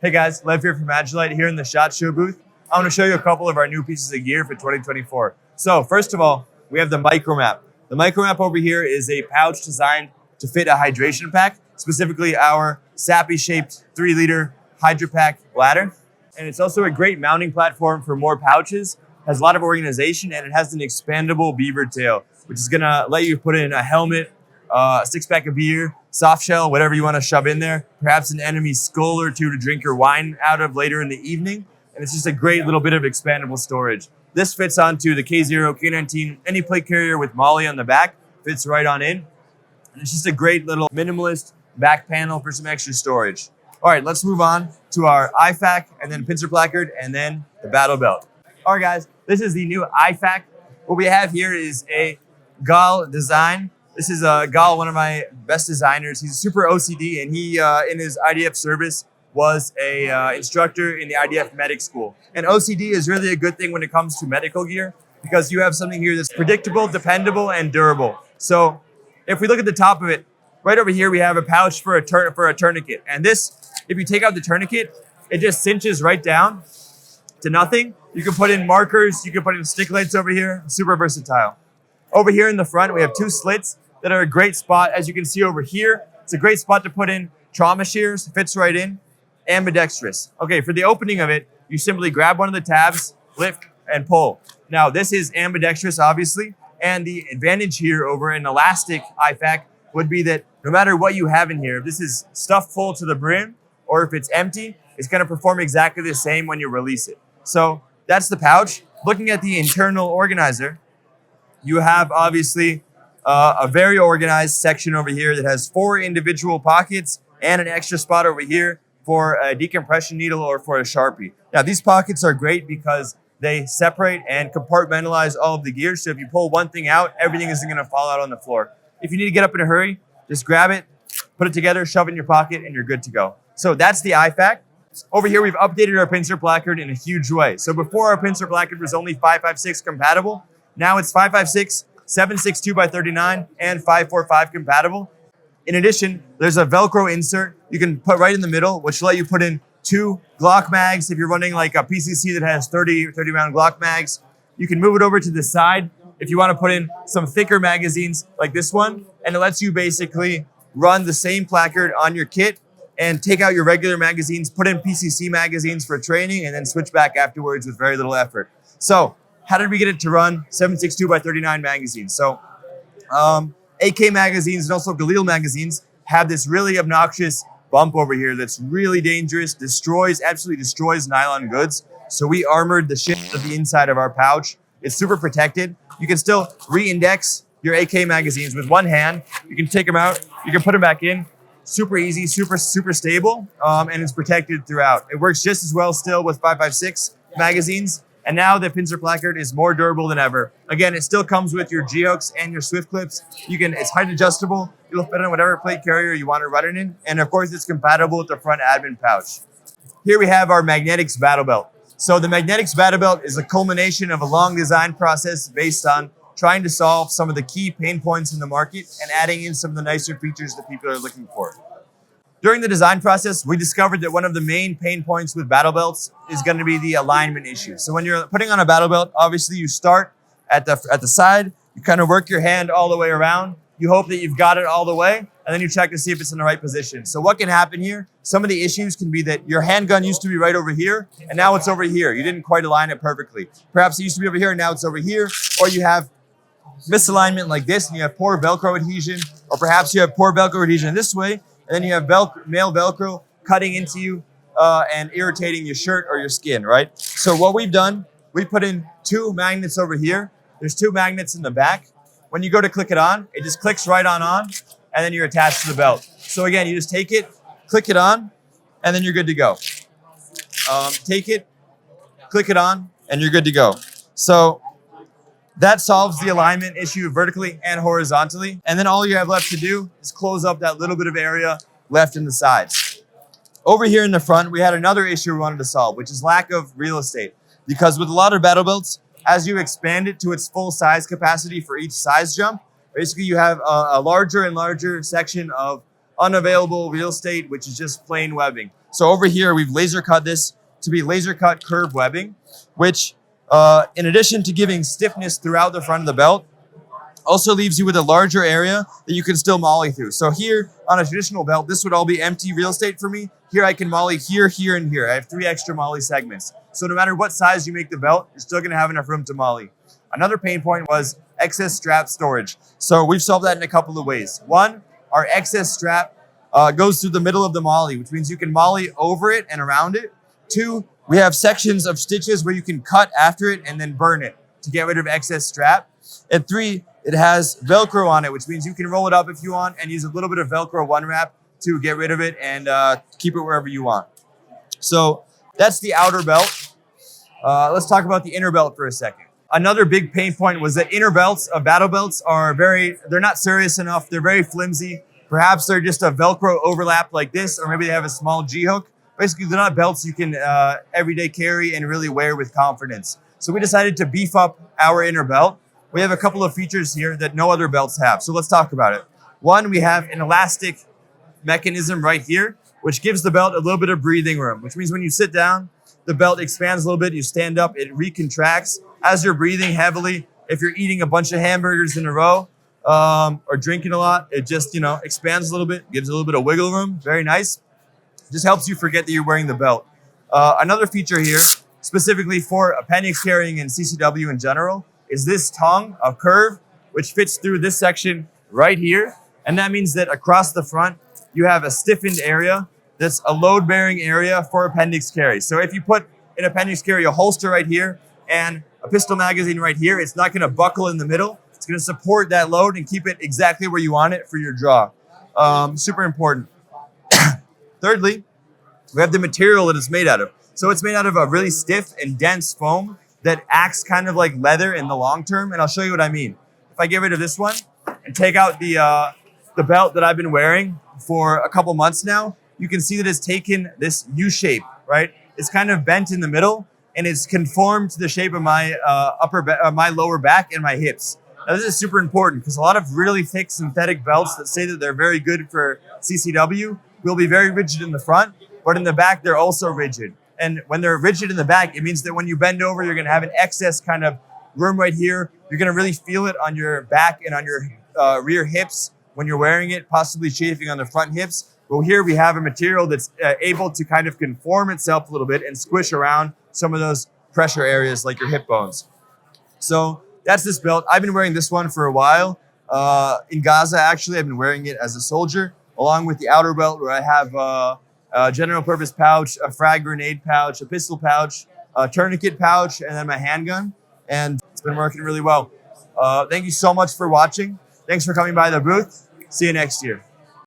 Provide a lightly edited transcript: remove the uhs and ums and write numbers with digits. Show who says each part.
Speaker 1: Hey guys, Lev here from Agilite here in the SHOT Show booth. I want to show you a couple of our new pieces of gear for 2024. So first of all, we have the Micromap. The Micromap over here is a pouch designed to fit a hydration pack, specifically our Sappy-shaped 3-liter Hydro Pack bladder. And it's also a great mounting platform for more pouches, has a lot of organization, and it has an expandable beaver tail, which is gonna let you put in a helmet, a 6-pack of beer, soft shell, whatever you want to shove in there, perhaps an enemy skull or two to drink your wine out of later in the evening. And it's just a great little bit of expandable storage. This fits onto the K0, K19, any plate carrier with Molly on the back, fits right on in. And it's just a great little minimalist back panel for some extra storage. All right, let's move on to our IFAK and then Pincer placard and then the battle belt. All right, guys, this is the new IFAK. What we have here is a Gal design. This is Gal, one of my best designers. He's super OCD, and he, in his IDF service, was a instructor in the IDF medic school. And OCD is really a good thing when it comes to medical gear because you have something here that's predictable, dependable, and durable. So if we look at the top of it, right over here, we have a pouch for a tourniquet. And this, if you take out the tourniquet, it just cinches right down to nothing. You can put in markers, you can put in stick lights over here, super versatile. Over here in the front, we have 2 slits that are a great spot. As you can see over here, it's a great spot to put in trauma shears, fits right in, ambidextrous. Okay, for the opening of it, you simply grab one of the tabs, lift, and pull. Now, this is ambidextrous, obviously, and the advantage here over an elastic IFAK would be that no matter what you have in here, if this is stuffed full to the brim, or if it's empty, it's gonna perform exactly the same when you release it. So that's the pouch. Looking at the internal organizer, you have obviously a very organized section over here that has 4 individual pockets and an extra spot over here for a decompression needle or for a Sharpie. Now, these pockets are great because they separate and compartmentalize all of the gear. So if you pull one thing out, everything isn't going to fall out on the floor. If you need to get up in a hurry, just grab it, put it together, shove it in your pocket, and you're good to go. So that's the IFAK. Over here, we've updated our Pinsir placard in a huge way. So before, our Pinsir placard was only 556 compatible. Now it's 556, 762x39, and 545 compatible. In addition, there's a Velcro insert you can put right in the middle, which will let you put in 2 Glock mags if you're running like a PCC that has 30 round Glock mags. You can move it over to the side if you want to put in some thicker magazines like this one, and it lets you basically run the same placard on your kit and take out your regular magazines, put in PCC magazines for training, and then switch back afterwards with very little effort. So how did we get it to run 762x39 magazines? So AK magazines and also Galil magazines have this really obnoxious bump over here that's really dangerous, absolutely destroys nylon goods. So we armored the shit of the inside of our pouch. It's super protected. You can still re-index your AK magazines with one hand. You can take them out, you can put them back in. Super easy, super stable, and it's protected throughout. It works just as well still with 556 magazines. And now the Pincer placard is more durable than ever. Again, it still comes with your G-hooks and your Swift clips. It's height adjustable. It'll fit on whatever plate carrier you want to run it in. And of course, it's compatible with the front admin pouch. Here we have our Magnetics Battle Belt. So the Magnetics Battle Belt is a culmination of a long design process based on trying to solve some of the key pain points in the market and adding in some of the nicer features that people are looking for. During the design process, we discovered that one of the main pain points with battle belts is going to be the alignment issue. So when you're putting on a battle belt, obviously you start at the side, you kind of work your hand all the way around. You hope that you've got it all the way, and then you check to see if it's in the right position. So what can happen here? Some of the issues can be that your handgun used to be right over here, and now it's over here. You didn't quite align it perfectly. Perhaps it used to be over here, and now it's over here, or you have misalignment like this, and you have poor Velcro adhesion, or perhaps you have poor Velcro adhesion this way, and then you have male Velcro cutting into you and irritating your shirt or your skin, right? So what we've done, we put in 2 magnets over here. There's 2 magnets in the back. When you go to click it on, it just clicks right on, and then you're attached to the belt. So again, you just take it, click it on, and then you're good to go. Take it, click it on, and you're good to go. So that solves the alignment issue vertically and horizontally. And then all you have left to do is close up that little bit of area left in the sides. Over here in the front, we had another issue we wanted to solve, which is lack of real estate. Because with a lot of battle belts, as you expand it to its full size capacity for each size jump, basically you have a larger and larger section of unavailable real estate, which is just plain webbing. So over here, we've laser cut this to be laser cut curve webbing, which in addition to giving stiffness throughout the front of the belt, also leaves you with a larger area that you can still molly through. So here on a traditional belt, this would all be empty real estate for me. Here I can molly here, here, and here. I have 3 extra molly segments. So no matter what size you make the belt, you're still gonna have enough room to molly. Another pain point was excess strap storage. So we've solved that in a couple of ways. One, our excess strap goes through the middle of the molly, which means you can molly over it and around it. 2, we have sections of stitches where you can cut after it and then burn it to get rid of excess strap. And 3, it has Velcro on it, which means you can roll it up if you want and use a little bit of Velcro one wrap to get rid of it and keep it wherever you want. So that's the outer belt. Let's talk about the inner belt for a second. Another big pain point was that inner belts of battle belts are they're not serious enough. They're very flimsy. Perhaps they're just a Velcro overlap like this, or maybe they have a small G-hook. Basically, they're not belts you can everyday carry and really wear with confidence. So we decided to beef up our inner belt. We have a couple of features here that no other belts have. So let's talk about it. One, we have an elastic mechanism right here, which gives the belt a little bit of breathing room, which means when you sit down, the belt expands a little bit. You stand up, it recontracts. As you're breathing heavily, if you're eating a bunch of hamburgers in a row or drinking a lot, it just, expands a little bit, gives a little bit of wiggle room. Very nice. Just helps you forget that you're wearing the belt. Another feature here, specifically for appendix carrying and CCW in general, is this tongue of curve, which fits through this section right here. And that means that across the front, you have a stiffened area that's a load-bearing area for appendix carry. So if you put an appendix carry, a holster right here, and a pistol magazine right here, it's not gonna buckle in the middle. It's gonna support that load and keep it exactly where you want it for your draw. Super important. Thirdly, we have the material that it's made out of. So it's made out of a really stiff and dense foam that acts kind of like leather in the long term, and I'll show you what I mean. If I get rid of this one and take out the belt that I've been wearing for a couple months now, you can see that it's taken this U shape, right? It's kind of bent in the middle, and it's conformed to the shape of my my lower back and my hips. Now this is super important because a lot of really thick synthetic belts that say that they're very good for CCW will be very rigid in the front, but in the back they're also rigid. And when they're rigid in the back, it means that when you bend over, you're gonna have an excess kind of room right here. You're gonna really feel it on your back and on your rear hips when you're wearing it, possibly chafing on the front hips. Well, here we have a material that's able to kind of conform itself a little bit and squish around some of those pressure areas like your hip bones. So that's this belt. I've been wearing this one for a while. In Gaza, actually, I've been wearing it as a soldier, along with the outer belt where I have a general purpose pouch, a frag grenade pouch, a pistol pouch, a tourniquet pouch, and then my handgun. And it's been working really well. Thank you so much for watching. Thanks for coming by the booth. See you next year.